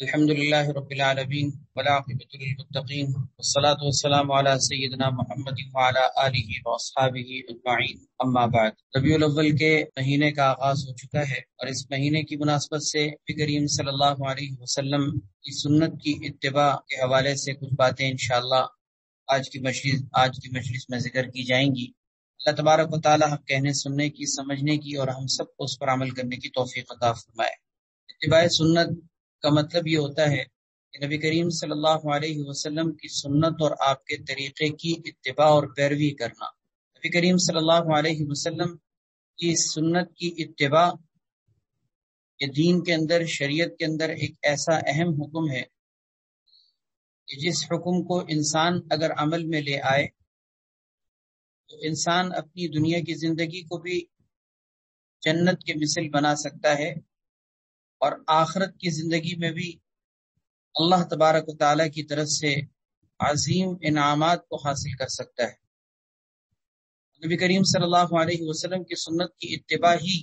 الحمد للہ رب العالمین والعاقبۃ للمتقین والصلاة والسلام علی سیدنا محمد وعلی آلہ واصحابہ اجمعین، اما بعد۔ ربیع الاول کے مہینے کا آغاز ہو چکا ہے اور اس مہینے کی مناسبت سے نبی کریم صلی اللہ علیہ وسلم کی سنت کی اتباع کے حوالے سے کچھ باتیں انشاءاللہ آج کی مجلس میں ذکر کی جائیں گی۔ اللہ تبارک و تعالی حق کہنے سننے کی، سمجھنے کی اور ہم سب کو اس پر عمل کرنے کی توفیق عطا فرمائے۔ اتباع سنت کا مطلب یہ ہوتا ہے کہ نبی کریم صلی اللہ علیہ وسلم کی سنت اور آپ کے طریقے کی اتباع اور پیروی کرنا۔ نبی کریم صلی اللہ علیہ وسلم کی سنت کی اتباع یہ دین کے اندر، شریعت کے اندر ایک ایسا اہم حکم ہے کہ جس حکم کو انسان اگر عمل میں لے آئے تو انسان اپنی دنیا کی زندگی کو بھی جنت کے مثل بنا سکتا ہے اور آخرت کی زندگی میں بھی اللہ تبارک و تعالیٰ کی طرف سے عظیم انعامات کو حاصل کر سکتا ہے۔ نبی کریم صلی اللہ علیہ وسلم کی سنت کی اتباع ہی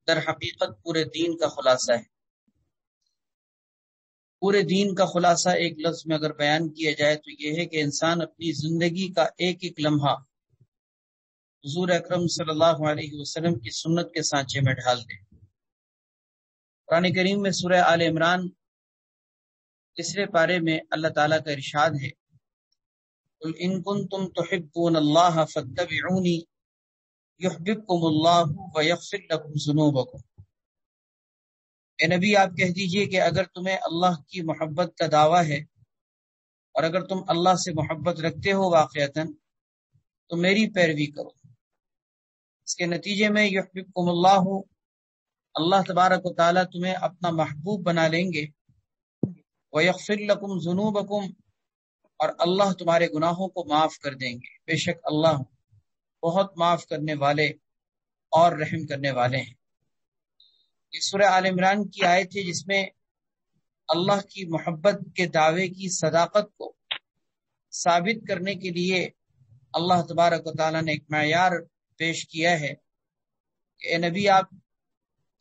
در حقیقت پورے دین کا خلاصہ ہے۔ پورے دین کا خلاصہ ایک لفظ میں اگر بیان کیا جائے تو یہ ہے کہ انسان اپنی زندگی کا ایک ایک لمحہ حضور اکرم صلی اللہ علیہ وسلم کی سنت کے سانچے میں ڈھال دے۔ قرآن کریم میں سورہ آل عمران تیسرے پارے میں اللہ تعالیٰ کا ارشاد ہے، قُلْ إِن كُنتُمْ تُحِبُّونَ اللَّهَ فَاتَّبِعُونِي يُحْبِبْكُمُ اللَّهُ وَيَغْفِرْ لَكُمْ ذُنُوبَكُمْ۔ اے نبی آپ کہہ دیجئے کہ اگر تمہیں اللہ کی محبت کا دعویٰ ہے اور اگر تم اللہ سے محبت رکھتے ہو واقعتاً تو میری پیروی کرو۔ اس کے نتیجے میں یحببکم اللہ، اللہ تبارک و تعالیٰ تمہیں اپنا محبوب بنا لیں گے، وَيَغْفِرْ لَكُمْ ذُنُوبَكُمْ، اور اللہ تمہارے گناہوں کو معاف کر دیں گے۔ بے شک اللہ بہت معاف کرنے والے اور رحم کرنے والے ہیں۔ یہ سورہ آل عمران کی آیت ہے جس میں اللہ کی محبت کے دعوے کی صداقت کو ثابت کرنے کے لیے اللہ تبارک و تعالیٰ نے ایک معیار پیش کیا ہے کہ اے نبی آپ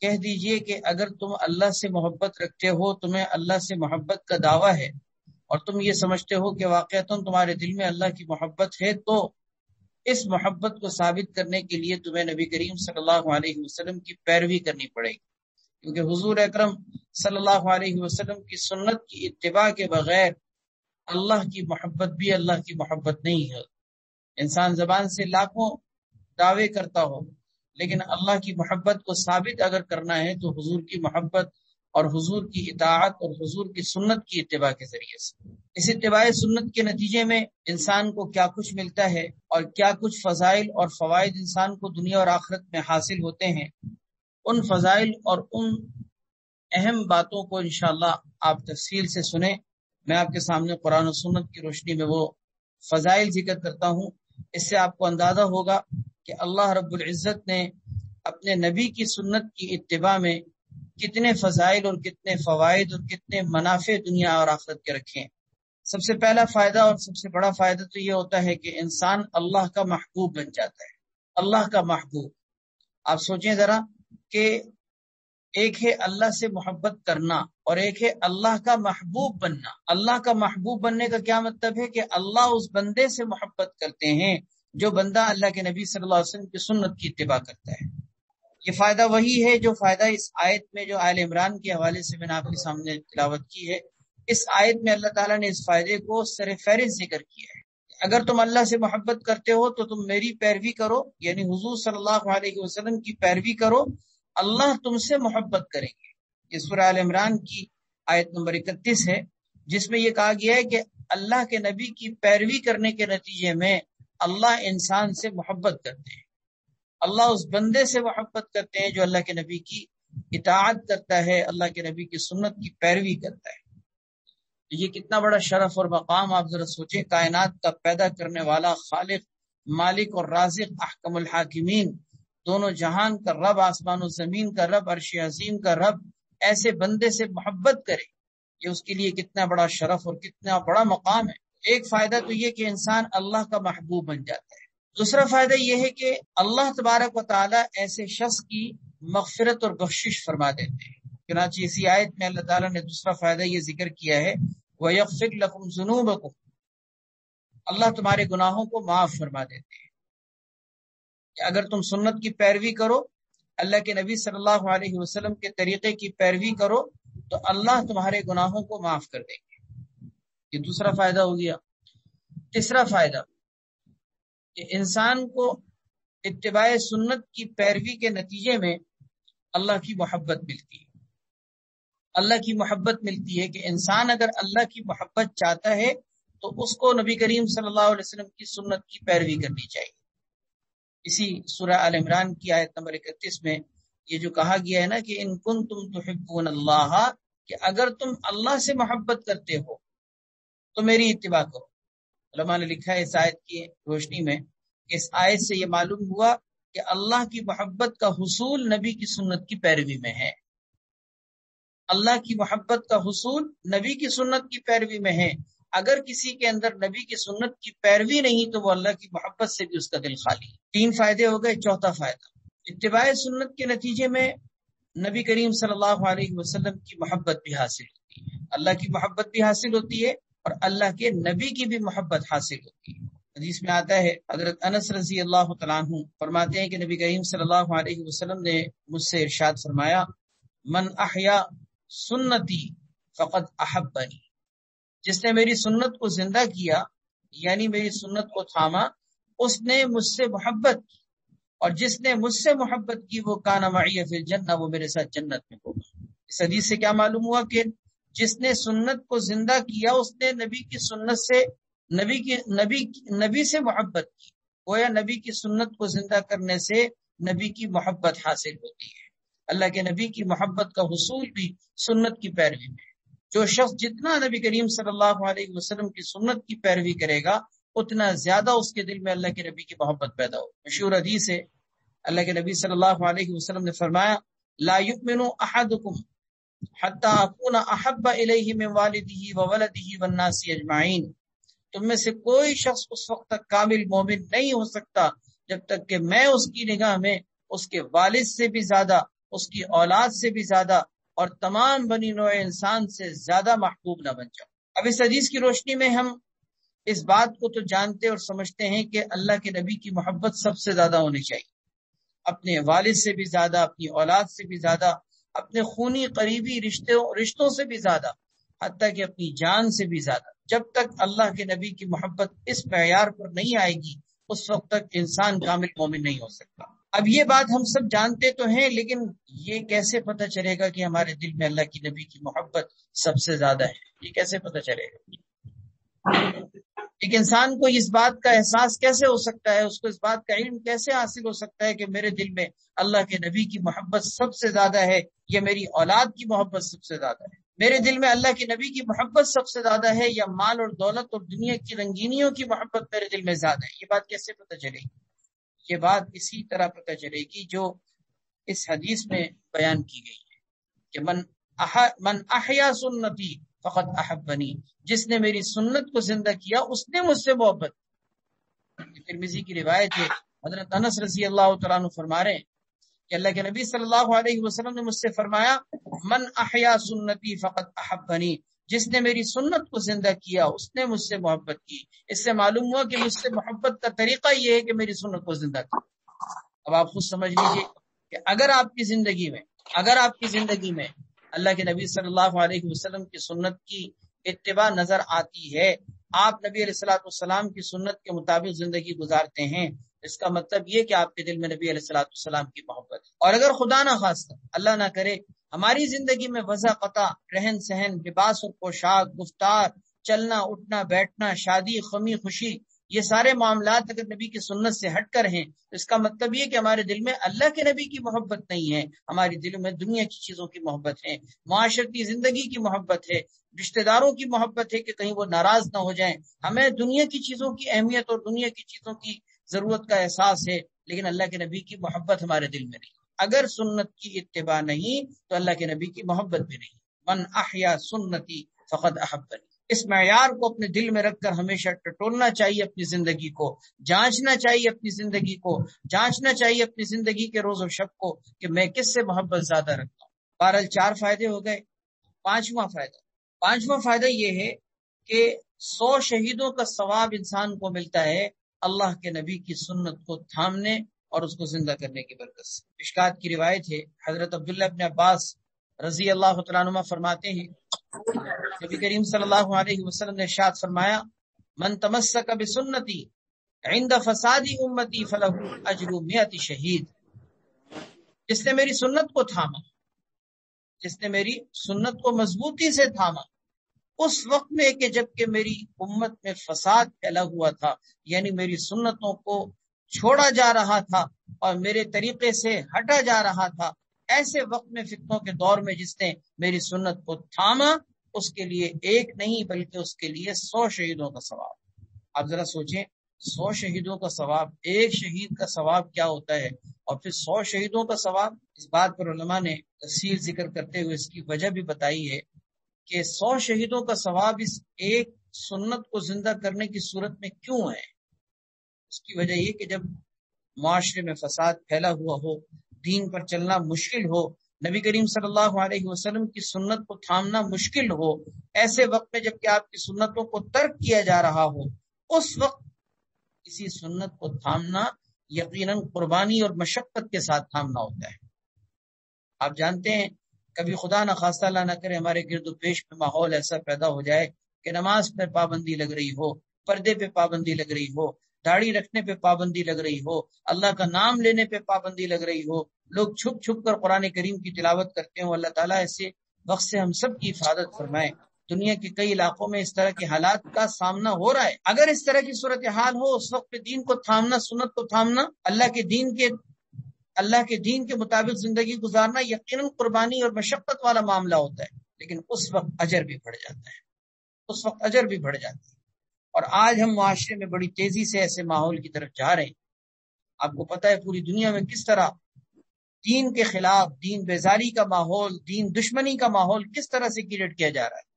کہہ دیجئے کہ اگر تم اللہ سے محبت رکھتے ہو، تمہیں اللہ سے محبت کا دعویٰ ہے اور تم یہ سمجھتے ہو کہ واقعتاً تمہارے دل میں اللہ کی محبت ہے، تو اس محبت کو ثابت کرنے کے لیے تمہیں نبی کریم صلی اللہ علیہ وسلم کی پیروی کرنی پڑے گی، کیونکہ حضور اکرم صلی اللہ علیہ وسلم کی سنت کی اتباع کے بغیر اللہ کی محبت بھی اللہ کی محبت نہیں ہے۔ انسان زبان سے لاکھوں دعوے کرتا ہو لیکن اللہ کی محبت کو ثابت اگر کرنا ہے تو حضور کی محبت اور حضور کی اطاعت اور حضور کی سنت کی اتباع کے ذریعے سے۔ اس اتباع سنت کے نتیجے میں انسان کو کیا کچھ ملتا ہے اور کیا کچھ فضائل اور فوائد انسان کو دنیا اور آخرت میں حاصل ہوتے ہیں، ان فضائل اور ان اہم باتوں کو انشاءاللہ آپ تفصیل سے سنیں۔ میں آپ کے سامنے قرآن و سنت کی روشنی میں وہ فضائل ذکر کرتا ہوں۔ اس سے آپ کو اندازہ ہوگا کہ اللہ رب العزت نے اپنے نبی کی سنت کی اتباع میں کتنے فضائل اور کتنے فوائد اور کتنے منافع دنیا اور آخرت کے رکھے ہیں۔ سب سے پہلا فائدہ اور سب سے بڑا فائدہ تو یہ ہوتا ہے کہ انسان اللہ کا محبوب بن جاتا ہے۔ اللہ کا محبوب، آپ سوچیں ذرا کہ ایک ہے اللہ سے محبت کرنا اور ایک ہے اللہ کا محبوب بننا۔ اللہ کا محبوب بننے کا کیا مطلب ہے کہ اللہ اس بندے سے محبت کرتے ہیں جو بندہ اللہ کے نبی صلی اللہ علیہ وسلم کی سنت کی اتباع کرتا ہے۔ یہ فائدہ وہی ہے جو فائدہ اس آیت میں جو آل عمران کے حوالے سے میں نے آپ کے سامنے تلاوت کی ہے، اس آیت میں اللہ تعالیٰ نے اس فائدے کو سر فہرست ذکر کیا ہے۔ اگر تم اللہ سے محبت کرتے ہو تو تم میری پیروی کرو، یعنی حضور صلی اللہ علیہ وسلم کی پیروی کرو، اللہ تم سے محبت کریں گے۔ یہ سورہ آل عمران کی آیت نمبر 31 ہے، جس میں یہ کہا گیا ہے کہ اللہ کے نبی کی پیروی کرنے کے نتیجے میں اللہ انسان سے محبت کرتے ہیں، اللہ اس بندے سے محبت کرتے ہیں جو اللہ کے نبی کی اطاعت کرتا ہے، اللہ کے نبی کی سنت کی پیروی کرتا ہے۔ یہ کتنا بڑا شرف اور مقام، آپ ذرا سوچیں، کائنات کا پیدا کرنے والا خالق، مالک اور رازق، احکم الحاکمین، دونوں جہان کا رب، آسمان و زمین کا رب، عرش عظیم کا رب، ایسے بندے سے محبت کرے، یہ اس کے لیے کتنا بڑا شرف اور کتنا بڑا مقام ہے۔ ایک فائدہ تو یہ کہ انسان اللہ کا محبوب بن جاتا ہے۔ دوسرا فائدہ یہ ہے کہ اللہ تبارک و تعالیٰ ایسے شخص کی مغفرت اور بخشش فرما دیتے ہیں۔ چنانچہ اسی آیت میں اللہ تعالیٰ نے دوسرا فائدہ یہ ذکر کیا ہے وَيَغْفِرْ لَكُمْ ذُنُوبَكُمْ، اللہ تمہارے گناہوں کو معاف فرما دیتے ہیں کہ اگر تم سنت کی پیروی کرو، اللہ کے نبی صلی اللہ علیہ وسلم کے طریقے کی پیروی کرو تو اللہ تمہارے گناہوں کو معاف کر دیں گے۔ یہ دوسرا فائدہ ہو گیا۔ تیسرا فائدہ کہ انسان کو اتباع سنت کی پیروی کے نتیجے میں اللہ کی محبت ملتی ہے۔ اللہ کی محبت ملتی ہے کہ انسان اگر اللہ کی محبت چاہتا ہے تو اس کو نبی کریم صلی اللہ علیہ وسلم کی سنت کی پیروی کرنی چاہیے۔ اسی سورہ آل عمران کی آیت نمبر 31 میں یہ جو کہا گیا ہے نا کہ ان کنتم تحبون اللہ، کہ اگر تم اللہ سے محبت کرتے ہو تو میری اتباع کرو۔ علماء نے لکھا ہے اس آیت کی روشنی میں کہ اس آیت سے یہ معلوم ہوا کہ اللہ کی محبت کا حصول نبی کی سنت کی پیروی میں ہے۔ اللہ کی محبت کا حصول نبی کی سنت کی پیروی میں ہے۔ اگر کسی کے اندر نبی کی سنت کی پیروی نہیں تو وہ اللہ کی محبت سے بھی اس کا دل خالی ہے۔ 3 فائدے ہو گئے۔ چوتھا فائدہ، اتباع سنت کے نتیجے میں نبی کریم صلی اللہ علیہ وسلم کی محبت بھی حاصل ہوتی ہے، اللہ کی محبت بھی حاصل ہوتی ہے اور اللہ کے نبی کی بھی محبت حاصل ہوتی ہے۔ حدیث میں آتا ہے، حضرت انس رضی اللہ تعالیٰ عنہ فرماتے ہیں کہ نبی کریم صلی اللہ علیہ وسلم نے مجھ سے ارشاد فرمایا، من احیا سنتی فقد احبنی، جس نے میری سنت کو زندہ کیا یعنی میری سنت کو تھاما، اس نے مجھ سے محبت کی، اور جس نے مجھ سے محبت کی وہ کان معی فی الجنہ، وہ میرے ساتھ جنت میں ہوگا۔ اس حدیث سے کیا معلوم ہوا کہ جس نے سنت کو زندہ کیا اس نے نبی کی سنت سے نبی سے محبت کی، گویا نبی کی سنت کو زندہ کرنے سے نبی کی محبت حاصل ہوتی ہے۔ اللہ کے نبی کی محبت کا حصول بھی سنت کی پیروی میں۔ جو شخص جتنا نبی کریم صلی اللہ علیہ وسلم کی سنت کی پیروی کرے گا اتنا زیادہ اس کے دل میں اللہ کے نبی کی محبت پیدا ہو۔ مشہور حدیث ہے، اللہ کے نبی صلی اللہ علیہ وسلم نے فرمایا، لا یؤمن احدکم حتی اکون احب الیہ من والدہ وولدہ والناس اجمعین، تم میں سے کوئی شخص اس وقت تک کامل مومن نہیں ہو سکتا جب تک کہ میں اس کی نگاہ میں اس کے والد سے بھی زیادہ، اس کی اولاد سے بھی زیادہ اور تمام بنی نوع انسان سے زیادہ محبوب نہ بن جاؤ۔ اب اس حدیث کی روشنی میں ہم اس بات کو تو جانتے اور سمجھتے ہیں کہ اللہ کے نبی کی محبت سب سے زیادہ ہونی چاہیے، اپنے والد سے بھی زیادہ، اپنی اولاد سے بھی زیادہ، اپنے خونی قریبی رشتوں سے بھی زیادہ، حتیٰ کہ اپنی جان سے بھی زیادہ۔ جب تک اللہ کے نبی کی محبت اس معیار پر نہیں آئے گی اس وقت تک انسان کامل مومن نہیں ہو سکتا۔ اب یہ بات ہم سب جانتے تو ہیں، لیکن یہ کیسے پتہ چلے گا کہ ہمارے دل میں اللہ کی نبی کی محبت سب سے زیادہ ہے؟ یہ کیسے پتہ چلے گا؟ ایک انسان کو اس بات کا احساس کیسے ہو سکتا ہے، اس کو اس بات کا علم کیسے حاصل ہو سکتا ہے کہ میرے دل میں اللہ کے نبی کی محبت سب سے زیادہ ہے، یا میری اولاد کی محبت سب سے زیادہ ہے، میرے دل میں اللہ کے نبی کی محبت سب سے زیادہ ہے، یا مال اور دولت اور دنیا کی رنگینیوں کی محبت میرے دل میں زیادہ ہے؟ یہ بات کیسے پتہ چلے گی؟ یہ بات اسی طرح پتہ چلے گی جو اس حدیث میں بیان کی گئی ہے کہ من احیا سنتی فقط احبنی، جس نے میری سنت کو زندہ کیا اس نے مجھ سے محبت کی۔ ترمذی کی روایت ہے، حضرت انس رضی اللہ تعالیٰ عنہ فرما رہے ہیں کہ اللہ کے نبی صلی اللہ علیہ وسلم نے مجھ سے فرمایا، من احیا سنتی فقط احبنی، جس نے میری سنت کو زندہ کیا اس نے مجھ سے محبت کی۔ اس سے معلوم ہوا کہ مجھ سے محبت کا طریقہ یہ ہے کہ میری سنت کو زندہ کیا۔ اب آپ خود سمجھ لیجئے کہ اگر آپ کی زندگی میں اللہ کے نبی صلی اللہ علیہ وسلم کی سنت کی اتباع نظر آتی ہے، آپ نبی علیہ الصلوۃ والسلام کی سنت کے مطابق زندگی گزارتے ہیں، اس کا مطلب یہ کہ آپ کے دل میں نبی علیہ الصلوۃ والسلام کی محبت ہے۔ اور اگر خدا نہ خواستہ، اللہ نہ کرے، ہماری زندگی میں وضع قطع، رہن سہن، لباس اور پوشاک، گفتار، چلنا اٹھنا بیٹھنا، شادی خمی خوشی، یہ سارے معاملات اگر نبی کی سنت سے ہٹ کر ہیں تو اس کا مطلب یہ کہ ہمارے دل میں اللہ کے نبی کی محبت نہیں ہے، ہمارے دل میں دنیا کی چیزوں کی محبت ہے، معاشرتی زندگی کی محبت ہے، رشتہ داروں کی محبت ہے کہ کہیں وہ ناراض نہ ہو جائیں۔ ہمیں دنیا کی چیزوں کی اہمیت اور دنیا کی چیزوں کی ضرورت کا احساس ہے، لیکن اللہ کے نبی کی محبت ہمارے دل میں نہیں۔ اگر سنت کی اتباع نہیں تو اللہ کے نبی کی محبت بھی نہیں۔ من احیا سنتی فقد احبنی، اس معیار کو اپنے دل میں رکھ کر ہمیشہ ٹٹولنا چاہیے اپنی زندگی کو، جانچنا چاہیے اپنی زندگی کو، جانچنا چاہیے اپنی زندگی کے روز و شب کو کہ میں کس سے محبت زیادہ رکھتا ہوں۔ بہرحال 4 فائدے ہو گئے. پانچواں فائدہ یہ ہے کہ 100 شہیدوں کا ثواب انسان کو ملتا ہے اللہ کے نبی کی سنت کو تھامنے اور اس کو زندہ کرنے کی برکت سے. مشکات کی روایت ہے، حضرت عبداللہ ابن عباس رضی اللہ تعالیٰ عنہ فرماتے ہیں نبی کریم صلی اللہ علیہ وسلم نے ارشاد فرمایا، من تمسک بسنتی عند فساد امتی فلہ اجر 100 شہید. جس نے میری سنت کو تھاما، جس نے میری سنت کو مضبوطی سے تھاما اس وقت میں کہ جب کہ میری امت میں فساد پھیلا ہوا تھا، یعنی میری سنتوں کو چھوڑا جا رہا تھا اور میرے طریقے سے ہٹا جا رہا تھا، ایسے وقت میں فتنوں کے دور میں جس نے میری سنت کو تھاما اس کے لیے ایک نہیں بلکہ اس کے لیے 100 شہیدوں کا ثواب. آپ ذرا سوچیں، 100 شہیدوں کا ثواب، ایک شہید کا ثواب کیا ہوتا ہے، اور پھر 100 شہیدوں کا ثواب. اس بات پر علماء نے تفصیل ذکر کرتے ہوئے اس کی وجہ بھی بتائی ہے کہ 100 شہیدوں کا ثواب اس ایک سنت کو زندہ کرنے کی صورت میں کیوں ہے. اس کی وجہ یہ کہ جب معاشرے میں فساد پھیلا ہوا ہو، دین پر چلنا مشکل ہو، نبی کریم صلی اللہ علیہ وسلم کی سنت کو تھامنا مشکل ہو، ایسے وقت میں جب کہ آپ کی سنتوں کو ترک کیا جا رہا ہو، اس وقت کسی سنت کو تھامنا یقیناً قربانی اور مشقت کے ساتھ تھامنا ہوتا ہے. آپ جانتے ہیں کبھی خدا نہ خواستہ اللہ نہ کرے ہمارے گرد و پیش میں ماحول ایسا پیدا ہو جائے کہ نماز پر پابندی لگ رہی ہو، پردے پہ پابندی لگ رہی ہو، داڑھی رکھنے پہ پابندی لگ رہی ہو، اللہ کا نام لینے پہ پابندی لگ رہی ہو، لوگ چھپ چھپ کر قرآن کریم کی تلاوت کرتے ہوں. اللہ تعالیٰ ایسے وقت سے ہم سب کی حفاظت فرمائے. دنیا کے کئی علاقوں میں اس طرح کے حالات کا سامنا ہو رہا ہے. اگر اس طرح کی صورتحال ہو اس وقت دین کو تھامنا، سنت کو تھامنا، اللہ کے دین کے مطابق زندگی گزارنا یقیناً قربانی اور مشقت والا معاملہ ہوتا ہے، لیکن اس وقت اجر بھی بڑھ جاتا ہے. اور آج ہم معاشرے میں بڑی تیزی سے ایسے ماحول کی طرف جا رہے ہیں. آپ کو پتہ ہے پوری دنیا میں کس طرح دین کے خلاف، دین بیزاری کا ماحول، دین دشمنی کا ماحول کس طرح سے کریٹ کیا جا رہا ہے،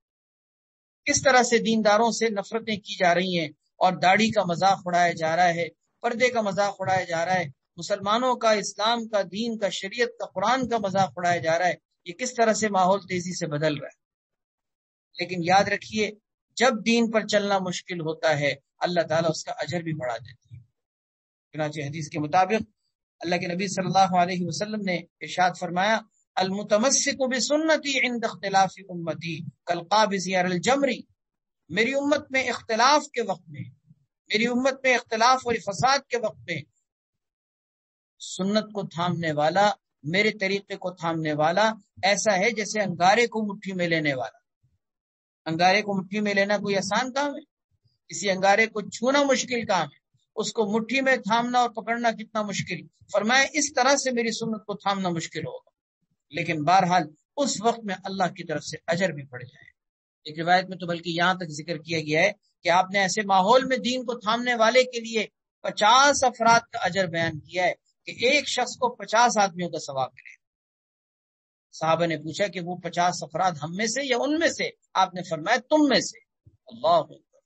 کس طرح سے دینداروں سے نفرتیں کی جا رہی ہیں اور داڑھی کا مذاق اڑایا جا رہا ہے، پردے کا مذاق اڑایا جا رہا ہے، مسلمانوں کا، اسلام کا، دین کا، شریعت کا، قرآن کا مذاق اڑایا جا رہا ہے. یہ کس طرح سے ماحول تیزی سے بدل رہا ہے. لیکن یاد رکھیے جب دین پر چلنا مشکل ہوتا ہے اللہ تعالیٰ اس کا اجر بھی بڑھا دیتے ہیں. چنانچہ حدیث کے مطابق اللہ کے نبی صلی اللہ علیہ وسلم نے ارشاد فرمایا، المتمسک بسنتی عند اختلاف امتی کالقابض علی الجمر. میری امت میں اختلاف کے وقت میں، میری امت میں اختلاف اور فساد کے وقت میں سنت کو تھامنے والا، میرے طریقے کو تھامنے والا ایسا ہے جیسے انگارے کو مٹھی میں لینے والا. انگارے کو مٹھی میں لینا کوئی آسان کام ہے؟ کسی انگارے کو چھونا مشکل کام ہے، اس کو مٹھی میں تھامنا اور پکڑنا کتنا مشکل. فرمایا اس طرح سے میری سنت کو تھامنا مشکل ہوگا، لیکن بہرحال اس وقت میں اللہ کی طرف سے اجر بھی بڑھ جائے. ایک روایت میں تو بلکہ یہاں تک ذکر کیا گیا ہے کہ آپ نے ایسے ماحول میں دین کو تھامنے والے کے لیے 50 افراد کا اجر بیان کیا ہے کہ ایک شخص کو 50 آدمیوں کا ثواب ملے. صحابہ نے پوچھا کہ وہ 50 افراد ہم میں سے یا ان میں سے؟ آپ نے فرمایا تم میں سے. اللہ اکبر.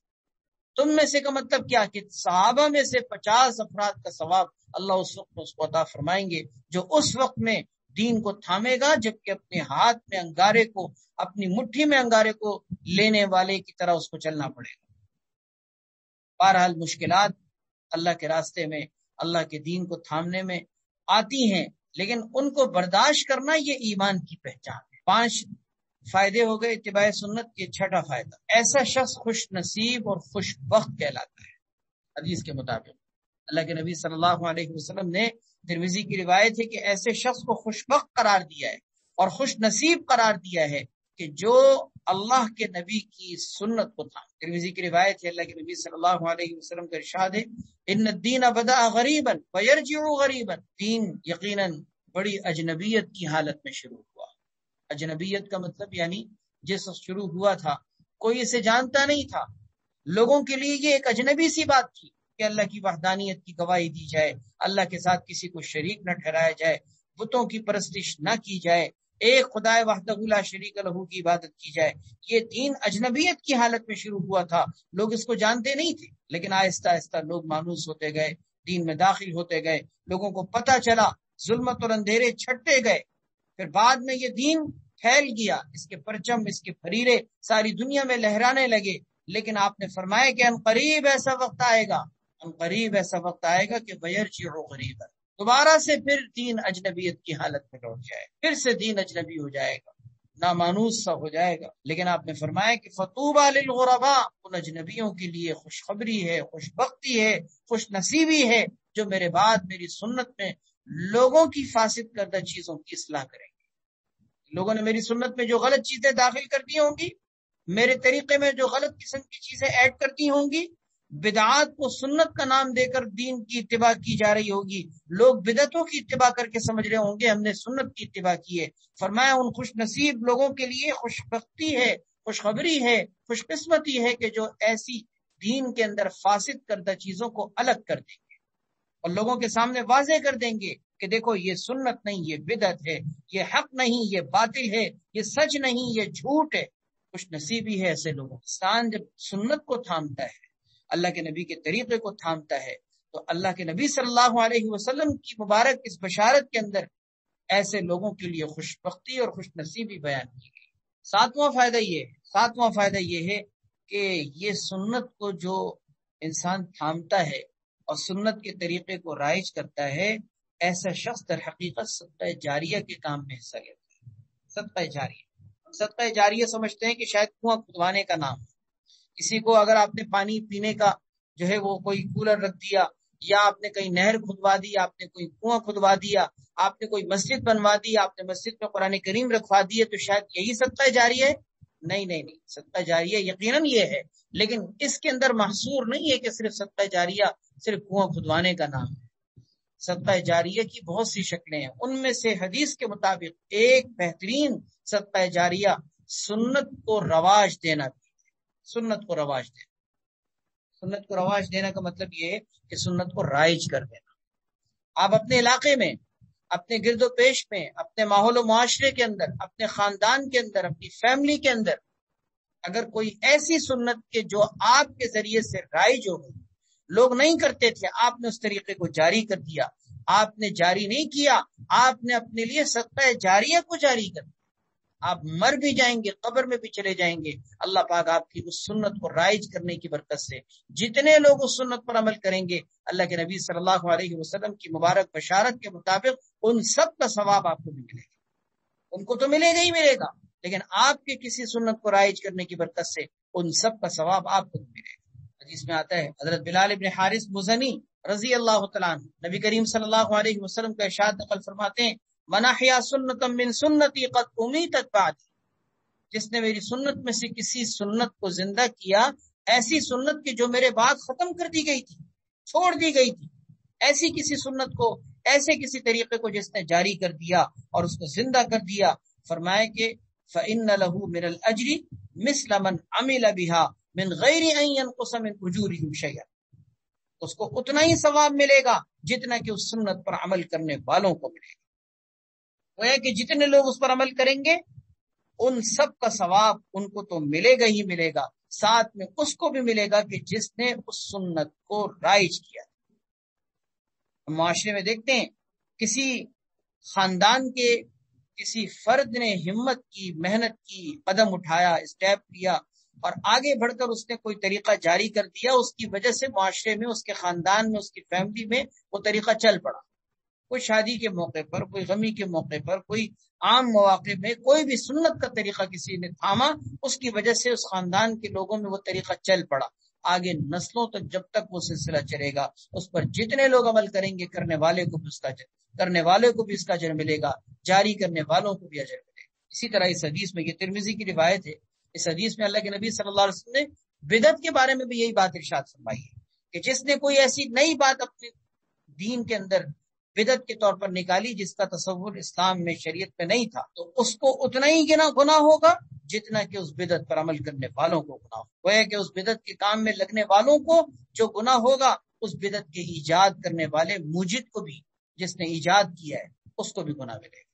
تم میں سے کا مطلب کیا کہ صحابہ میں سے 50 افراد کا ثواب اللہ اس وقت اس کو عطا فرمائیں گے جو اس وقت میں دین کو تھامے گا، جبکہ اپنے ہاتھ میں انگارے کو، اپنی مٹھی میں انگارے کو لینے والے کی طرح اس کو چلنا پڑے گا. بہرحال مشکلات اللہ کے راستے میں، اللہ کے دین کو تھامنے میں آتی ہیں، لیکن ان کو برداشت کرنا یہ ایمان کی پہچان ہے. 5 فائدے ہو گئے اتباع سنت کے. 6واں فائدہ، ایسا شخص خوش نصیب اور خوش بخت کہلاتا ہے. حدیث کے مطابق اللہ کے نبی صلی اللہ علیہ وسلم نے، ترمذی کی روایت ہے کہ ایسے شخص کو خوش بخت قرار دیا ہے اور خوش نصیب قرار دیا ہے کہ جو اللہ کے نبی کی سنت کو تھا. ترمذی کی روایت ہے، اللہ کے نبی صلی اللہ علیہ وسلم کا ارشاد ہے، ان الدین بدأ غریبا ویرجع غریبا. دین یقیناً بڑی اجنبیت کی حالت میں شروع ہوا. اجنبیت کا مطلب یعنی جس وقت شروع ہوا تھا کوئی اسے جانتا نہیں تھا، لوگوں کے لیے یہ ایک اجنبی سی بات تھی کہ اللہ کی وحدانیت کی گواہی دی جائے، اللہ کے ساتھ کسی کو شریک نہ ٹھہرایا جائے، بتوں کی پرستش نہ کی جائے، ایک خدائے وحدہ لا شریک لہو کی عبادت کی جائے. یہ دین اجنبیت کی حالت میں شروع ہوا تھا، لوگ اس کو جانتے نہیں تھے. لیکن آہستہ آہستہ لوگ مانوس ہوتے گئے، دین میں داخل ہوتے گئے، لوگوں کو پتہ چلا، ظلمت اور اندھیرے چھٹتے گئے. پھر بعد میں یہ دین پھیل گیا، اس کے پرچم، اس کے پھریرے ساری دنیا میں لہرانے لگے، لیکن آپ نے فرمایا کہ ان قریب ایسا وقت آئے گا، ان قریب ایسا وقت آئے گا کہ ویرجع غریبا، دوبارہ سے پھر دین اجنبیت کی حالت میں لوٹ جائے، پھر سے دین اجنبی ہو جائے گا، نامانوس سا ہو جائے گا۔ لیکن آپ نے فرمایا کہ فطوبى للغرباء، ان اجنبیوں کے لیے خوشخبری ہے، خوش بختی ہے، خوش نصیبی ہے جو میرے بعد میری سنت میں لوگوں کی فاسد کردہ چیزوں کی اصلاح کریں گے۔ لوگوں نے میری سنت میں جو غلط چیزیں داخل کر دی ہوں گی، میرے طریقے میں جو غلط قسم کی چیزیں ایڈ کر دی ہوں گی، بدعات کو سنت کا نام دے کر دین کی اتباع کی جا رہی ہوگی، لوگ بدعتوں کی اتباع کر کے سمجھ رہے ہوں گے ہم نے سنت کی اتباع کی ہے۔ فرمایا ان خوش نصیب لوگوں کے لیے خوش بختی ہے، خوشخبری ہے، خوش قسمتی ہے کہ جو ایسی دین کے اندر فاسد کردہ چیزوں کو الگ کر دیں گے اور لوگوں کے سامنے واضح کر دیں گے کہ دیکھو یہ سنت نہیں، یہ بدعت ہے، یہ حق نہیں، یہ باطل ہے، یہ سچ نہیں، یہ جھوٹ ہے۔ خوش نصیبی ہے ایسے لوگوں۔ انسان جب سنت کو تھامتا ہے، اللہ کے نبی کے طریقے کو تھامتا ہے، تو اللہ کے نبی صلی اللہ علیہ وسلم کی مبارک اس بشارت کے اندر ایسے لوگوں کے لیے خوش بختی اور خوش نصیبی بیان کی گئی۔ ساتواں فائدہ یہ ہے کہ یہ سنت کو جو انسان تھامتا ہے اور سنت کے طریقے کو رائج کرتا ہے، ایسا شخص در حقیقت صدقہ جاریہ کے کام میں حصہ لیتا ہے۔ صدقہ جاریہ سمجھتے ہیں کہ شاید کنواں کھدوانے کا نام ہے۔ کسی کو اگر آپ نے پانی پینے کا جو ہے وہ کوئی کولر رکھ دیا، یا آپ نے کہیں نہر کھدوا دی، آپ نے کوئی کنواں کھدوا دیا، آپ نے کوئی مسجد بنوا دی، آپ نے مسجد میں قرآن کریم رکھوا دیے، تو شاید یہی صدقہ جاریہ ہے؟ نہیں، صدقہ جاریہ یقیناً یہ ہے، لیکن اس کے اندر محصور نہیں ہے کہ صرف صدقہ جاریہ صرف کنواں کھدوانے کا نام ہے۔ صدقہ جاریہ کی بہت سی شکلیں ہیں، ان میں سے حدیث کے مطابق ایک بہترین صدقہ جاریہ سنت کو رواج دینا بھی ہے۔ سنت کو رواج دینا کا مطلب یہ ہے کہ سنت کو رائج کر دینا۔ آپ اپنے علاقے میں، اپنے گرد و پیش میں، اپنے ماحول و معاشرے کے اندر، اپنے خاندان کے اندر، اپنی فیملی کے اندر اگر کوئی ایسی سنت کے جو آپ کے ذریعے سے رائج ہو گئی، لوگ نہیں کرتے تھے، آپ نے اس طریقے کو جاری کر دیا، آپ نے جاری نہیں کیا، آپ نے اپنے لیے صدقہ جاریہ کو جاری کر دیا، آپ مر بھی جائیں گے، قبر میں بھی چلے جائیں گے، اللہ پاک آپ کی اس سنت کو رائج کرنے کی برکت سے جتنے لوگ اس سنت پر عمل کریں گے، اللہ کے نبی صلی اللہ علیہ وسلم کی مبارک بشارت کے مطابق ان سب کا ثواب آپ کو بھی ملے گا۔ ان کو تو ملے گا ہی ملے گا، لیکن آپ کے کسی سنت کو رائج کرنے کی برکت سے ان سب کا ثواب آپ کو بھی ملے گا۔ حدیث میں آتا ہے، حضرت بلال ابن حارث مزنی رضی اللہ تعالیٰ عنہ نبی کریم صلی اللہ علیہ وسلم کا ارشاد نقل فرماتے ہیں، من احیا سنتا من سنتی قد امیتت بعدی، جس نے میری سنت میں سے کسی سنت کو زندہ کیا، ایسی سنت کی جو میرے بعد ختم کر دی گئی تھی، چھوڑ دی گئی تھی، ایسی کسی سنت کو، ایسے کسی طریقے کو جس نے جاری کر دیا اور اس کو زندہ کر دیا، فرمایا کہ فإن له من الأجر مثل من عمل بها من غیر ان ينقص من اجورهم شیئا، اس کو اتنا ہی ثواب ملے گا جتنا کہ اس سنت پر عمل کرنے والوں کو ملے گا۔ وہ ہے کہ جتنے لوگ اس پر عمل کریں گے ان سب کا ثواب ان کو تو ملے گا ہی ملے گا، ساتھ میں اس کو بھی ملے گا کہ جس نے اس سنت کو رائج کیا۔ معاشرے میں دیکھتے ہیں کسی خاندان کے کسی فرد نے ہمت کی، محنت کی، قدم اٹھایا، اسٹیپ لیا اور آگے بڑھ کر اس نے کوئی طریقہ جاری کر دیا، اس کی وجہ سے معاشرے میں، اس کے خاندان میں، اس کی فیملی میں وہ طریقہ چل پڑا۔ کوئی شادی کے موقع پر، کوئی غمی کے موقع پر، کوئی عام مواقع میں کوئی بھی سنت کا طریقہ کسی نے تھاما، اس کی وجہ سے اس خاندان کے لوگوں میں وہ طریقہ چل پڑا۔ آگے نسلوں تک جب تک وہ سلسلہ چلے گا، اس پر جتنے لوگ عمل کریں گے، کرنے والے کو بھی اس کا اجر ملے گا، جاری کرنے والوں کو بھی اجر ملے گا۔ اسی طرح اس حدیث میں، یہ ترمذی کی روایت ہے، اس حدیث میں اللہ کے نبی صلی اللہ علیہ وسلم نے بدعت کے بارے میں بھی یہی بات ارشاد فرمائی ہے کہ جس نے کوئی ایسی نئی بات اپنے دین کے اندر بدعت کے طور پر نکالی جس کا تصور اسلام میں، شریعت میں نہیں تھا، تو اس کو اتنا ہی گناہ ہوگا جتنا کہ اس بدعت پر عمل کرنے والوں کو گناہ ہوگا۔ وہ ہے کہ اس بدعت کے کام میں لگنے والوں کو جو گناہ ہوگا، اس بدعت کے ایجاد کرنے والے موجد کو بھی، جس نے ایجاد کیا ہے، اس کو بھی گناہ ملے گا۔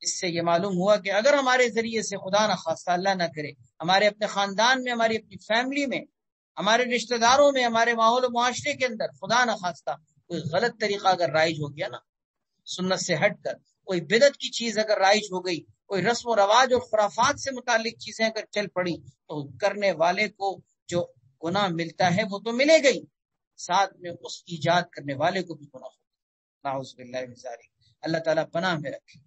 اس سے یہ معلوم ہوا کہ اگر ہمارے ذریعے سے، خدا نہ خواستہ اللہ نہ کرے، ہمارے اپنے خاندان میں، ہماری اپنی فیملی میں، ہمارے رشتہ داروں میں، ہمارے ماحول و معاشرے کے اندر خدا نہ خواستہ کوئی غلط طریقہ اگر رائج ہو گیا نا، سنت سے ہٹ کر کوئی بدعت کی چیز اگر رائج ہو گئی، کوئی رسم و رواج اور خرافات سے متعلق چیزیں اگر چل پڑی، تو کرنے والے کو جو گناہ ملتا ہے وہ تو ملے گئی، ساتھ میں اس ایجاد کرنے والے کو بھی گناہ ہوگا۔ نعوذ باللہ من ذالک، اللہ تعالیٰ پناہ میں رکھے۔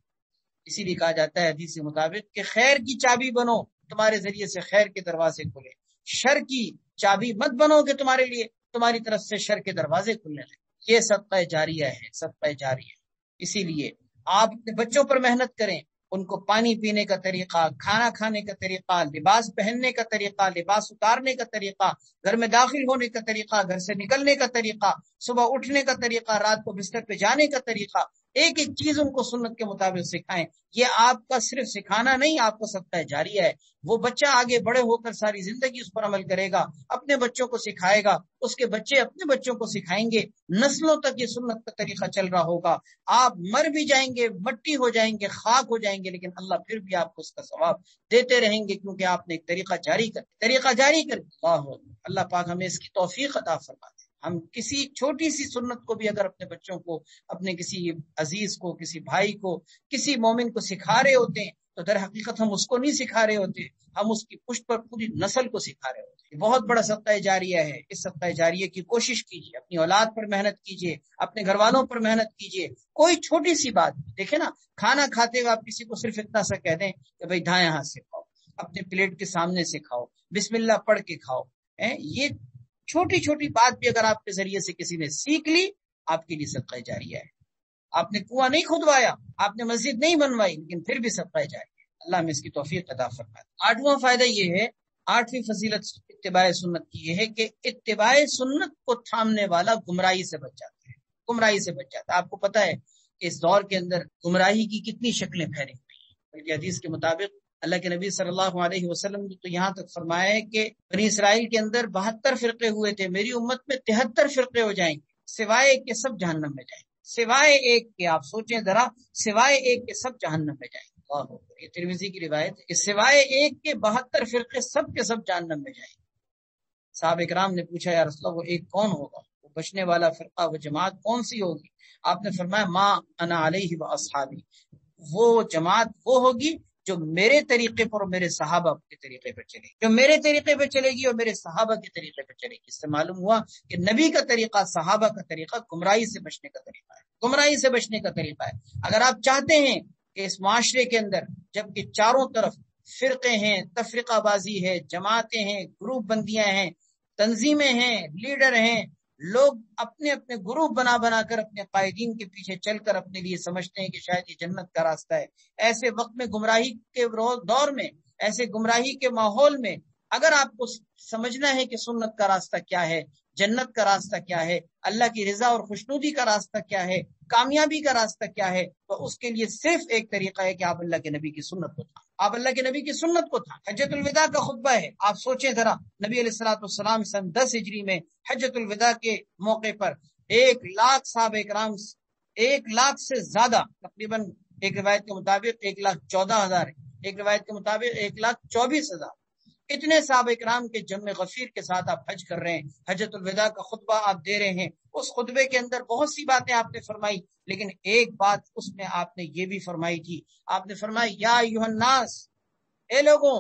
اسی لیے کہا جاتا ہے حدیث کے مطابق کہ خیر کی چابی بنو، تمہارے ذریعے سے خیر کے دروازے کھلے، شر کی چابی مت بنو کہ تمہارے لیے تمہاری طرف سے شر کے دروازے کھلنے لگے۔ یہ صدقہ جاریہ ہے، صدقہ جاریہ۔ اسی لیے آپ اپنے بچوں پر محنت کریں، ان کو پانی پینے کا طریقہ، کھانا کھانے کا طریقہ، لباس پہننے کا طریقہ، لباس اتارنے کا طریقہ، گھر میں داخل ہونے کا طریقہ، گھر سے نکلنے کا طریقہ، صبح اٹھنے کا طریقہ، رات کو بستر پہ جانے کا طریقہ، ایک ایک چیز ان کو سنت کے مطابق سکھائیں۔ یہ آپ کا صرف سکھانا نہیں، آپ کا صدقہ جاریہ ہے۔ وہ بچہ آگے بڑے ہو کر ساری زندگی اس پر عمل کرے گا، اپنے بچوں کو سکھائے گا، اس کے بچے اپنے بچوں کو سکھائیں گے، نسلوں تک یہ سنت کا طریقہ چل رہا ہوگا۔ آپ مر بھی جائیں گے، مٹی ہو جائیں گے، خاک ہو جائیں گے، لیکن اللہ پھر بھی آپ کو اس کا ثواب دیتے رہیں گے، کیونکہ آپ نے ایک طریقہ جاری کر اللہ پاک ہمیں اس کی توفیق عطا فرمائے۔ ہم کسی چھوٹی سی سنت کو بھی اگر اپنے بچوں کو، اپنے کسی عزیز کو، کسی بھائی کو، کسی مومن کو سکھا رہے ہوتے ہیں، تو در حقیقت ہم اس کو نہیں سکھا رہے ہوتے، ہم اس کی پشت پر پوری نسل کو سکھا رہے ہوتے ہیں۔ بہت بڑا صدقہ جاریہ ہے۔ اس صدقہ جاریہ کی کوشش کیجیے، اپنی اولاد پر محنت کیجیے، اپنے گھر والوں پر محنت کیجیے۔ کوئی چھوٹی سی بات دیکھیں نا، کھانا کھاتے ہوئے آپ کسی کو صرف اتنا سا کہہ دیں کہ بھائی دائیں ہاتھ سے کھاؤ، اپنے پلیٹ کے سامنے سے کھاؤ، بسم اللہ پڑھ کے کھاؤ۔ یہ چھوٹی چھوٹی بات بھی اگر آپ کے ذریعے سے کسی نے سیکھ لی، آپ کے لیے صدقہ جاریہ ہے۔ آپ نے کنواں نہیں کھدوایا، آپ نے مسجد نہیں بنوائی، لیکن پھر بھی صدقہ جاریہ ہے۔ اللہ میں اس کی توفیق عطا فرمائے۔ آٹھواں فائدہ یہ ہے، آٹھویں فضیلت اتباع سنت کی یہ ہے کہ اتباع سنت کو تھامنے والا گمراہی سے بچ جاتا ہے، گمراہی سے بچ جاتا ہے۔ آپ کو پتہ ہے کہ اس دور کے اندر گمراہی کی کتنی شکلیں پھیلی ہوئی ہیں، بلکہ حدیث کے مطابق اللہ کے نبی صلی اللہ علیہ وسلم نے تو یہاں تک فرمایا ہے کہ بنی اسرائیل کے اندر 72 فرقے ہوئے تھے، میری امت میں 73 فرقے ہو جائیں گے، سوائے ایک کے سب جہنم میں جائیں گے، سوائے ایک کے۔ آپ سوچیں ذرا، سوائے ایک کے سب جہنم میں جائیں گے۔ یہ ترمذی کی روایت ہے کہ سوائے ایک کے 72 فرقے سب کے سب جہنم میں جائیں گے۔ صحابہ کرام نے پوچھا یا رسول اللہ وہ ایک کون ہوگا، وہ بچنے والا فرقہ، وہ جماعت کون سی ہوگی؟ آپ نے فرمایا ما انا علیہ و اصحابی، وہ جماعت وہ ہوگی جو میرے طریقے پر اور میرے صحابہ کے طریقے پر چلے گی، جو میرے طریقے پہ چلے گی اور میرے صحابہ کے طریقے پہ چلے گی۔ اس سے معلوم ہوا کہ نبی کا طریقہ، صحابہ کا طریقہ گمراہی سے بچنے کا طریقہ ہے، گمراہی سے بچنے کا طریقہ ہے۔ اگر آپ چاہتے ہیں کہ اس معاشرے کے اندر جبکہ چاروں طرف فرقے ہیں، تفرقہ بازی ہے، جماعتیں ہیں، گروپ بندیاں ہیں، تنظیمیں ہیں، لیڈر ہیں، لوگ اپنے اپنے گروپ بنا بنا کر اپنے قائدین کے پیچھے چل کر اپنے لیے سمجھتے ہیں کہ شاید یہ جنت کا راستہ ہے، ایسے وقت میں، گمراہی کے دور میں، ایسے گمراہی کے ماحول میں اگر آپ کو سمجھنا ہے کہ سنت کا راستہ کیا ہے، جنت کا راستہ کیا ہے، اللہ کی رضا اور خوشنودی کا راستہ کیا ہے، کامیابی کا راستہ کیا ہے، تو اس کے لیے صرف ایک طریقہ ہے کہ آپ اللہ کے نبی کی سنت کو تھا، آپ اللہ کے نبی کی سنت کو تھا۔ حجۃ الوداع کا خطبہ ہے، آپ سوچیں ذرا، نبی علیہ الصلوۃ والسلام سن 10 ہجری میں حجۃ الوداع کے موقع پر 1 لاکھ صحابہ کرام، 1 لاکھ سے زیادہ، تقریباً ایک روایت کے مطابق 1,14,000 ہے، ایک روایت کے مطابق 1,24,000، اتنے صحابہ کرام کے جمع غفیر کے ساتھ آپ حج کر رہے ہیں، حجۃ الوداع کا خطبہ آپ دے رہے ہیں۔ اس خطبے کے اندر بہت سی باتیں آپ نے فرمائی، لیکن ایک بات اس میں آپ نے یہ بھی فرمائی تھی، آپ نے فرمایا یا ایھا الناس، اے لوگوں،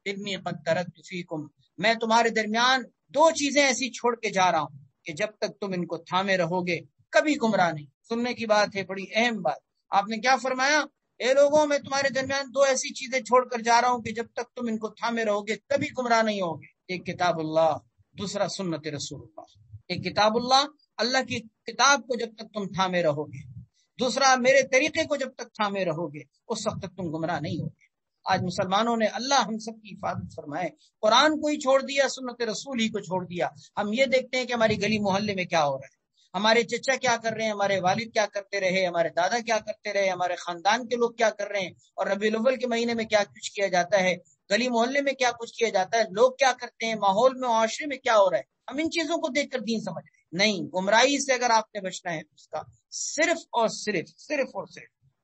انی قد ترکت فیکم، میں تمہارے درمیان 2 چیزیں ایسی چھوڑ کے جا رہا ہوں کہ جب تک تم ان کو تھامے رہو گے کبھی گمراہ نہیں۔ سننے کی بات ہے، بڑی اہم بات۔ آپ نے کیا فرمایا؟ اے لوگوں، میں تمہارے درمیان 2 ایسی چیزیں چھوڑ کر جا رہا ہوں کہ جب تک تم ان کو تھامے رہو گے کبھی گمراہ نہیں ہوگے۔ ایک کتاب اللہ، دوسرا سنت رسول اللہ۔ ایک کتاب اللہ، اللہ کی کتاب کو جب تک تم تھامے رہو گے، دوسرا میرے طریقے کو جب تک تھامے رہو گے، اس وقت تک تم گمراہ نہیں ہوگے۔ آج مسلمانوں نے، اللہ ہم سب کی حفاظت فرمائے، قرآن کو ہی چھوڑ دیا، سنت رسول ہی کو چھوڑ دیا۔ ہم یہ دیکھتے ہیں کہ ہماری گلی محلے میں کیا ہو رہا ہے، ہمارے چچا کیا کر رہے ہیں، ہمارے والد کیا کرتے رہے، ہمارے دادا کیا کرتے رہے، ہمارے خاندان کے لوگ کیا کر رہے ہیں، اور ربیع الاول کے مہینے میں کیا کچھ کیا جاتا ہے، گلی محلے میں کیا کچھ کیا جاتا ہے، لوگ کیا کرتے ہیں، ماحول میں، معاشرے میں کیا ہو رہا ہے۔ ہم ان چیزوں کو دیکھ کر دین سمجھ رہے ہیں۔ نہیں، گمراہی سے اگر آپ نے بچنا ہے تو اس کا صرف اور صرف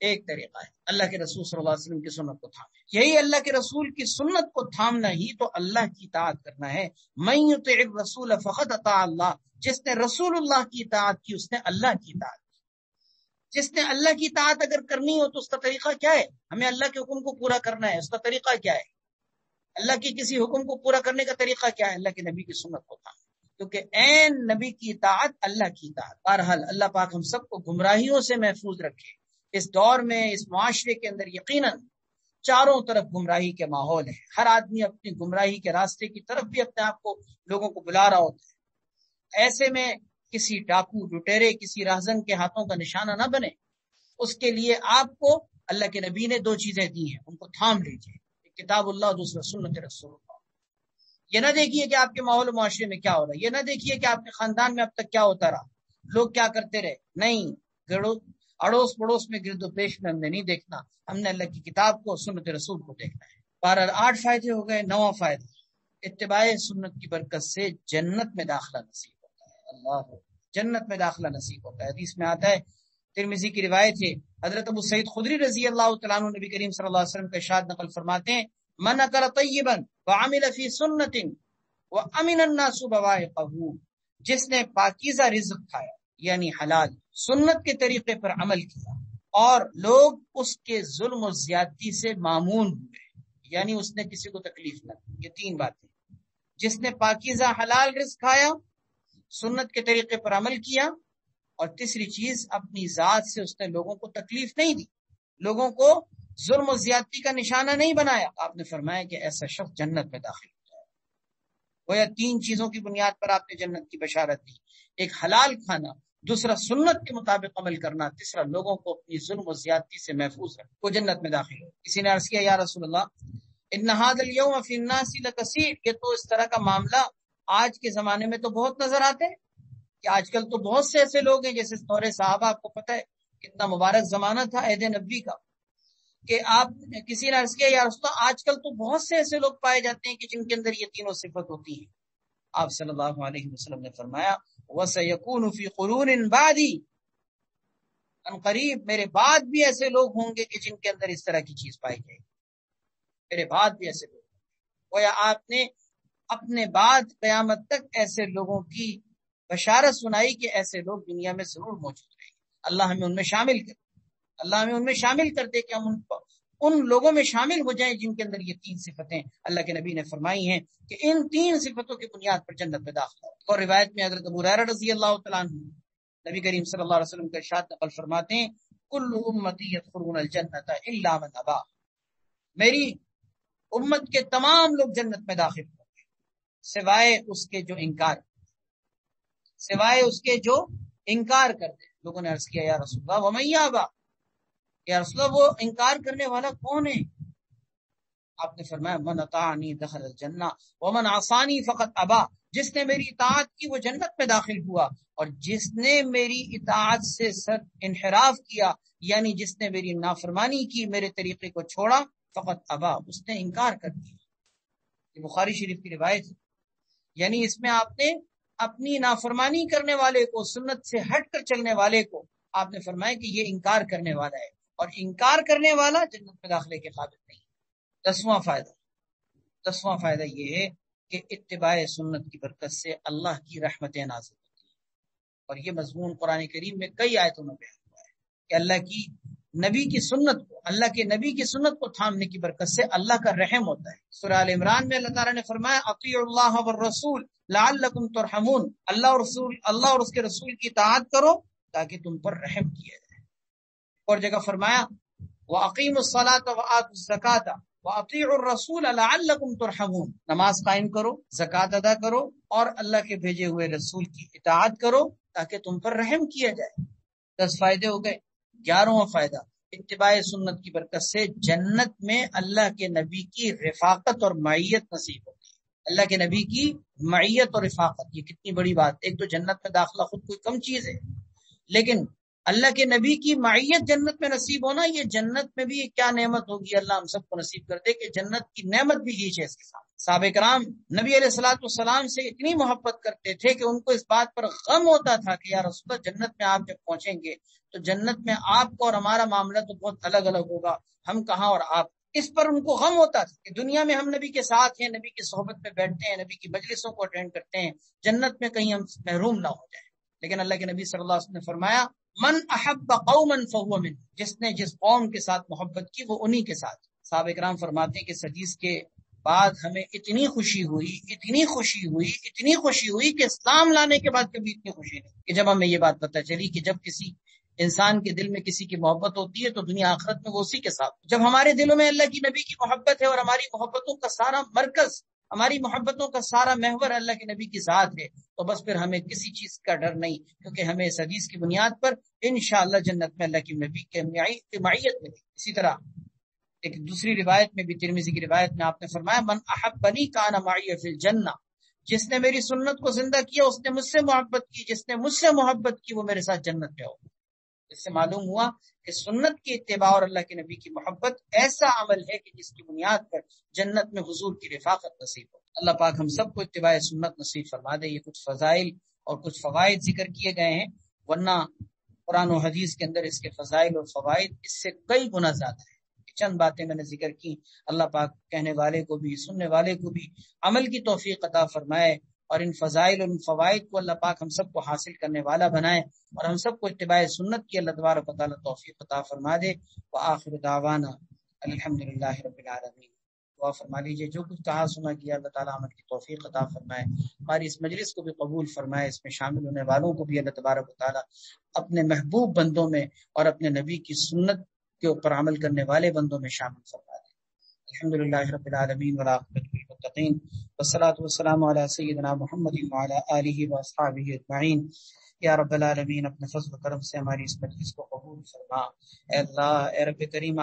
ایک طریقہ ہے، اللہ کے رسول صلی اللہ علیہ وسلم کی سنت کو تھامنا۔ یہی اللہ کے رسول کی سنت کو تھامنا ہی تو اللہ کی اطاعت کرنا ہے۔ من یطع الرسول فقد اطاع اللہ، جس نے رسول اللہ کی اطاعت کی اس نے اللہ کی اطاعت کی۔ جس نے اللہ کی اطاعت اگر کرنی ہو تو اس کا طریقہ کیا ہے؟ ہمیں اللہ کے حکم کو پورا کرنا ہے، اس کا طریقہ کیا ہے؟ اللہ کی کسی حکم کو پورا کرنے کا طریقہ کیا ہے؟ اللہ کے نبی کی سنت کو تھا، کیونکہ عین نبی کی اطاعت اللہ کی اطاعت۔ بہرحال اللہ پاک ہم سب کو گمراہیوں سے محفوظ رکھے۔ اس دور میں، اس معاشرے کے اندر یقیناً چاروں طرف گمراہی کے ماحول ہیں، ہر آدمی اپنی گمراہی کے راستے کی طرف بھی اپنے آپ کو لوگوں کو بلا رہا ہوتا ہے۔ ایسے میں کسی ڈاکو لٹیرے، کسی راہزن کے ہاتھوں کا نشانہ نہ بنے۔ اس کے لیے آپ کو اللہ کے نبی نے 2 چیزیں دی ہیں، ان کو تھام لیجیے، کتاب اللہ اور دوسرا سنت رسول اللہ۔ یہ نہ دیکھیے کہ آپ کے ماحول و معاشرے میں کیا ہو رہا ہے، یہ نہ دیکھیے کہ آپ کے خاندان میں اب تک کیا ہوتا رہا، لوگ کیا کرتے رہے، نہیں، اڑوس پڑوس میں گرد و پیش میں ہم نے نہیں دیکھنا، ہم نے اللہ کی کتاب کو، سنت رسول کو دیکھنا ہے۔ 8 فائدے ہو گئے۔ 9واں فائدہ، اتباع سنت کی برکت سے جنت میں داخلہ نصیب ہوتا ہے۔ اللہ، جنت میں داخلہ نصیب ہوتا ہے۔ حدیث میں آتا ہے، ترمذی کی روایت ہے، حضرت ابو سعید خدری رضی اللہ تعالیٰ عنہ نبی کریم صلی اللہ علیہ وسلم کا ارشاد نقل فرماتے ہیں، من اکل طیبا وعمل فی سنت وامن الناس بوائقہ، جس نے پاکیزہ رزق کھایا یعنی حلال، سنت کے طریقے پر عمل کیا اور لوگ اس کے ظلم و زیادتی سے مامون ہوئے، یعنی اس نے کسی کو تکلیف نہ دی۔ یہ 3 باتیں، جس نے پاکیزہ حلال رزق کھایا، سنت کے طریقے پر عمل کیا، اور تیسری چیز اپنی ذات سے اس نے لوگوں کو تکلیف نہیں دی، لوگوں کو ظلم و زیادتی کا نشانہ نہیں بنایا۔ آپ نے فرمایا کہ ایسا شخص جنت میں داخل ہوتا ہے۔ گویا 3 چیزوں کی بنیاد پر آپ نے جنت کی بشارت دی، ایک حلال کھانا، دوسرا سنت کے مطابق عمل کرنا، تیسرا لوگوں کو اپنی ظلم و زیادتی سے محفوظ رکھنا، وہ جنت میں داخل ہو۔ کسی نے عرض کیا، یا رسول اللہ ان هذا اليوم في الناس لكثير، یہ تو اس طرح کا معاملہ آج کے زمانے میں تو بہت نظر آتے ہیں، کہ آج کل تو بہت سے ایسے لوگ ہیں، جیسے دور صحابہ، آپ کو پتہ ہے کتنا مبارک زمانہ تھا عہد نبوی کا، کہ آپ کسی نے عرض کیا، یا رسول اللہ آج کل تو بہت سے ایسے لوگ پائے جاتے ہیں کہ جن کے اندر یہ تینوں صفت ہوتی ہیں۔ آپ صلی اللہ علیہ وسلم نے فرمایا، وَسَيَكُونُ فِي قُرُونٍ بَعْدِي، ان قریب میرے بعد بھی ایسے لوگ ہوں گے کہ جن کے اندر اس طرح کی چیز پائی جائے گی، میرے بعد بھی ایسے لوگ ہوں گے۔ گویا آپ نے اپنے بعد قیامت تک ایسے لوگوں کی بشارت سنائی کہ ایسے لوگ دنیا میں ضرور موجود رہیں گے۔ اللہ ہمیں ان میں شامل کر، اللہ ہمیں ان میں شامل کر دے کہ ہم ان لوگوں میں شامل ہو جائیں جن کے اندر یہ 3 صفتیں اللہ کے نبی نے فرمائی ہیں کہ ان 3 صفتوں کی بنیاد پر جنت میں داخلہ ہو۔ اور روایت میں حضرت ابو ہریرہ رضی اللہ تعالیٰ عنہ نبی کریم صلی اللہ علیہ وسلم کا ارشاد نقل فرماتے ہیں، کل امتی یدخلون الجنۃ الا من ابا، میری امت کے تمام لوگ جنت میں داخل ہوں گے سوائے اس کے جو انکار، سوائے اس کے جو انکار کرتے۔ لوگوں نے عرض کیا، یا رسول اللہ ومن یابا، یا رسول اللہ وہ انکار کرنے والا کون ہے؟ آپ نے فرمایا، من اطاعنی دخل الجنہ ومن عصانی فقط ابا، جس نے میری اطاعت کی وہ جنت میں داخل ہوا، اور جس نے میری اطاعت سے سر انحراف کیا، یعنی جس نے میری نافرمانی کی، میرے طریقے کو چھوڑا، فقط ابا، اس نے انکار کر دیا۔ یہ بخاری شریف کی روایت ہے۔ یعنی اس میں آپ نے اپنی نافرمانی کرنے والے کو، سنت سے ہٹ کر چلنے والے کو آپ نے فرمایا کہ یہ انکار کرنے والا ہے، اور انکار کرنے والا جنت میں داخلے کے قابل نہیں۔ 10واں فائدہ یہ ہے کہ اتباع سنت کی برکت سے اللہ کی رحمتیں نازل ہوتی ہیں، اور یہ مضمون قرآن کریم میں کئی آیتوں میں بیان ہوا ہے کہ اللہ کی نبی کی سنت کو، اللہ کے نبی کی سنت کو تھامنے کی برکت سے اللہ کا رحم ہوتا ہے۔ سورہ آل عمران میں اللہ تعالیٰ نے فرمایا، اطیعوا اللہ والرسول لعلکم ترحمون، اللہ اور اس کے رسول کی اطاعت کرو تاکہ تم پر رحم کیا جائے۔ اور جگہ فرمایا، وَأَقِيمُوا الصَّلَاةَ وَآتُوا الزَّكَاةَ وَأَطِيعُوا الرَّسُولَ لَعَلَّكُمْ تُرْحَمُونَ، نماز قائم کرو، زکوٰۃ ادا کرو، اور اللہ کے بھیجے ہوئے رسول کی اطاعت کرو تاکہ تم پر رحم کیا جائے۔ 10 فائدے ہو گئے۔ 11واں فائدہ، اتباع سنت کی برکت سے جنت میں اللہ کے نبی کی رفاقت اور معیت نصیب ہوتی ہے۔ اللہ کے نبی کی معیت اور رفاقت، یہ کتنی بڑی بات۔ ایک تو جنت میں داخلہ خود کوئی کم چیز ہے، لیکن اللہ کے نبی کی معیت جنت میں نصیب ہونا، یہ جنت میں بھی کیا نعمت ہوگی۔ اللہ ہم سب کو نصیب کر دے کہ جنت کی نعمت بھی ہیچ ہے اس کے ساتھ۔ صحابہ کرام نبی علیہ الصلوۃ والسلام سے اتنی محبت کرتے تھے کہ ان کو اس بات پر غم ہوتا تھا کہ یا رسول اللہ جنت میں آپ جب پہنچیں گے تو جنت میں آپ کا اور ہمارا معاملہ تو بہت الگ الگ ہوگا، ہم کہاں اور آپ۔ اس پر ان کو غم ہوتا تھا کہ دنیا میں ہم نبی کے ساتھ ہیں، نبی کی صحبت میں بیٹھتے ہیں، نبی کی مجلسوں کو اٹینڈ کرتے ہیں، جنت میں کہیں ہم محروم نہ ہو جائیں۔ لیکن اللہ کے نبی صلی اللہ علیہ وسلم نے فرمایا من احب قوما فهو من، جس نے جس قوم کے ساتھ محبت کی وہ انہی کے ساتھ۔ صحابہ کرام فرماتے ہیں کہ اس حدیث کے بعد ہمیں اتنی خوشی ہوئی کہ اسلام لانے کے بعد کبھی اتنی خوشی نہیں، کہ جب ہمیں یہ بات پتہ چلی کہ جب کسی انسان کے دل میں کسی کی محبت ہوتی ہے تو دنیا آخرت میں وہ اسی کے ساتھ۔ جب ہمارے دلوں میں اللہ کی نبی کی محبت ہے اور ہماری محبتوں کا سارا مرکز، ہماری محبتوں کا سارا محور اللہ کے نبی کی ذات ہے، تو بس پھر ہمیں کسی چیز کا ڈر نہیں، کیونکہ ہمیں اس حدیث کی بنیاد پر انشاءاللہ جنت میں اللہ کی نبی کے معیت ملی۔ اسی طرح ایک دوسری روایت میں بھی، ترمذی کی روایت میں آپ نے فرمایا من احبنی کان معی فی الجنہ، جس نے میری سنت کو زندہ کیا اس نے مجھ سے محبت کی، جس نے مجھ سے محبت کی وہ میرے ساتھ جنت میں ہو۔ اس سے معلوم ہوا کہ سنت کی اتباع اور اللہ کے نبی کی محبت ایسا عمل ہے کہ جس کی بنیاد پر جنت میں حضور کی رفاقت نصیب ہو۔ اللہ پاک ہم سب کو اتباع سنت نصیب فرما دے۔ یہ کچھ فضائل اور کچھ فوائد ذکر کیے گئے ہیں، ورنہ قرآن و حدیث کے اندر اس کے فضائل اور فوائد اس سے کئی گنا زیادہ ہیں۔ چند باتیں میں نے ذکر کی، اللہ پاک کہنے والے کو بھی سننے والے کو بھی عمل کی توفیق عطا فرمائے، اور ان فضائل اور ان فوائد کو اللہ پاک ہم سب کو حاصل کرنے والا بنائے، اور ہم سب کو اتباع سنت کی اللہ تبارک و تعالی توفیق عطا فرما دے۔ وآخر دعوانا الحمدللہ رب العالمین۔ دعا فرما لیجیے، جو کچھ کہا سنا کیا اللہ تعالیٰ عمل کی توفیق عطا فرمائے، ہماری اس مجلس کو بھی قبول فرمائے، اس میں شامل ہونے والوں کو بھی اللہ تبارک و تعالیٰ اپنے محبوب بندوں میں اور اپنے نبی کی سنت کے اوپر عمل کرنے والے بندوں میں شامل فرما دے۔ الحمدللہ رب العالمین والعاقبۃ للمتقین والصلاۃ والسلام علی سیدنا محمد وعلی آلہ واصحابہ اجمعین۔ یا رب العالمین اپنے فضل و کرم سے ہماری اس مجلس کو قبول فرما۔ اے اللہ، اے رب کریم،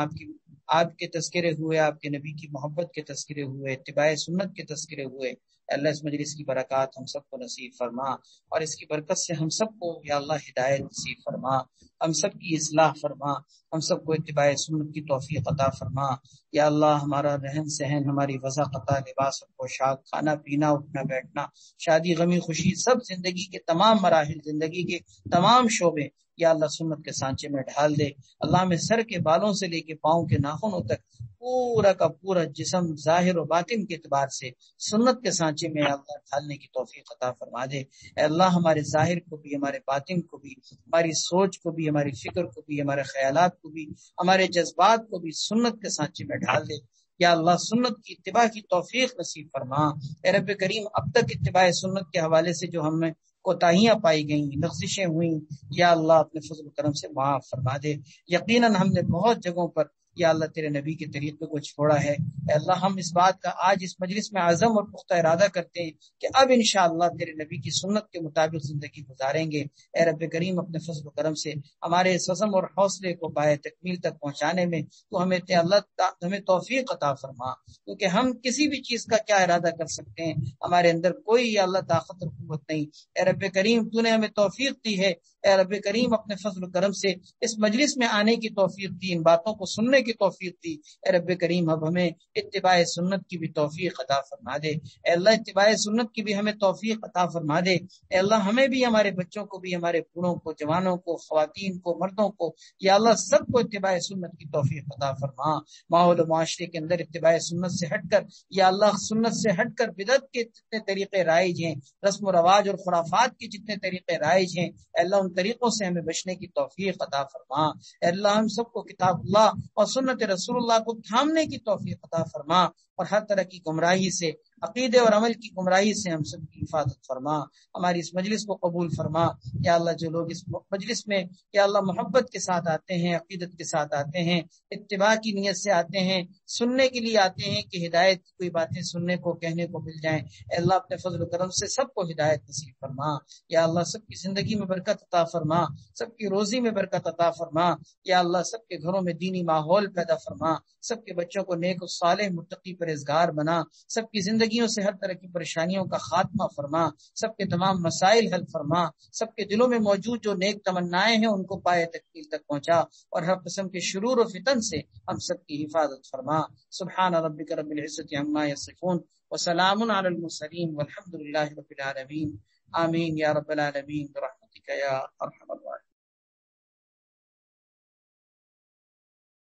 آپ کے تذکرے ہوئے، آپ کے نبی کی محبت کے تذکرے ہوئے، اتباع سنت کے تذکرے ہوئے، اللہ اس مجلس کی برکات ہم سب کو نصیب فرما، اور اس کی برکت سے ہم سب کو یا اللہ ہدایت نصیب فرما، ہم سب کی اصلاح فرما، ہم سب کو اتباع سنت کی توفیق عطا فرما۔ یا اللہ ہمارا رہن سہن، ہماری غذا قطع، لباس اور پوشاک، کھانا پینا، اٹھنا بیٹھنا، شادی غمی خوشی، سب زندگی کے تمام مراحل، زندگی کے تمام شعبے یا اللہ سنت کے سانچے میں ڈھال دے۔ اللہ میں سر کے بالوں سے لے کے پاؤں کے ناخنوں تک پورا کا پورا جسم ظاہر و باطن کے اعتبار سے سنت کے سانچے میں اللہ ڈھالنے کی توفیق عطا فرما دے۔ اے اللہ ہمارے ظاہر کو بھی، ہمارے باطن کو بھی، ہماری سوچ کو بھی، ہماری فکر کو بھی، ہمارے خیالات کو بھی، ہمارے جذبات کو بھی سنت کے سانچے میں ڈھال دے۔ یا اللہ سنت کی اتباع کی توفیق نصیب فرما۔ اے رب کریم، اب تک اتباع سنت کے حوالے سے جو ہمیں کوتاہیاں پائی گئیں، لغزشیں ہوئیں، یا اللہ اپنے فضل و کرم سے معاف فرما دے۔ یقیناً ہم نے بہت جگہوں پر یا اللہ تیرے نبی کے طریقے کو چھوڑا ہے۔ اے اللہ ہم اس بات کا آج اس مجلس میں عزم اور پختہ ارادہ کرتے ہیں کہ اب انشاءاللہ تیرے نبی کی سنت کے مطابق زندگی گزاریں گے۔ اے رب کریم اپنے فضل و کرم سے ہمارے اس عزم اور حوصلے کو پائے تکمیل تک پہنچانے میں تو ہمیں توفیق عطا فرما، کیونکہ ہم کسی بھی چیز کا کیا ارادہ کر سکتے ہیں، ہمارے اندر کوئی یا اللہ طاقت اور قوت نہیں۔ اے رب کریم تو نے ہمیں توفیق دی ہے، اے رب کریم اپنے فضل و کرم سے اس مجلس میں آنے کی توفیق دی، ان باتوں کو سننے کی توفیق دی۔ اے رب کریم اب ہمیں اتباع سنت کی بھی توفیق عطا فرما دے۔ اے اللہ اتباع سنت کی بھی ہمیں توفیق عطا فرما دے۔ اے اللہ ہمیں بھی، ہمارے بچوں کو بھی، ہمارے بوڑھوں کو، جوانوں کو، خواتین کو، مردوں کو، یا اللہ سب کو اتباع سنت کی توفیق عطا فرما۔ ماحول و معاشرے کے اندر اتباع سنت سے ہٹ کر یا اللہ سنت سے ہٹ کر بدعت کے جتنے طریقے رائج ہیں، رسم و رواج اور خرافات کے جتنے طریقے رائج ہیں، اے اللہ ان طریقوں سے ہمیں بچنے کی توفیق عطا فرما۔ اے اللہ ہم سب کو کتاب اللہ اور سنت رسول اللہ کو تھامنے کی توفیق عطا فرما، اور ہر طرح کی گمراہی سے، عقیدے اور عمل کی گمراہی سے ہم سب کی حفاظت فرما۔ ہماری اس مجلس کو قبول فرما۔ یا اللہ جو لوگ اس مجلس میں یا اللہ محبت کے ساتھ آتے ہیں، عقیدت کے ساتھ آتے ہیں، اتباع کی نیت سے آتے ہیں، سننے کے لیے آتے ہیں کہ ہدایت کی کوئی باتیں سننے کو، کہنے کو مل جائیں، اے اللہ اپنے فضل و کرم سے سب کو ہدایت نصیب فرما۔ یا اللہ سب کی زندگی میں برکت عطا فرما، سب کی روزی میں برکت عطا فرما۔ یا اللہ سب کے گھروں میں دینی ماحول پیدا فرما، سب کے بچوں کو نیک و صالح متقی پرہیزگار بنا، سب کی زندگیوں سے ہر طرح کی پریشانیوں کا خاتمہ فرما، سب کے تمام مسائل حل فرما، سب کے دلوں میں موجود جو نیک تمنائیں ہیں ان کو پائے تکمیل تک پہنچا، اور ہر قسم کے شرور و فتن سے ہم سب کی حفاظت فرما۔ سبحان ربک رب العزت عما یصفون وسلام علی المرسلین والحمد للہ رب العالمین۔ آمین یا رب العالمین برحمتک یا ارحم الراحمین۔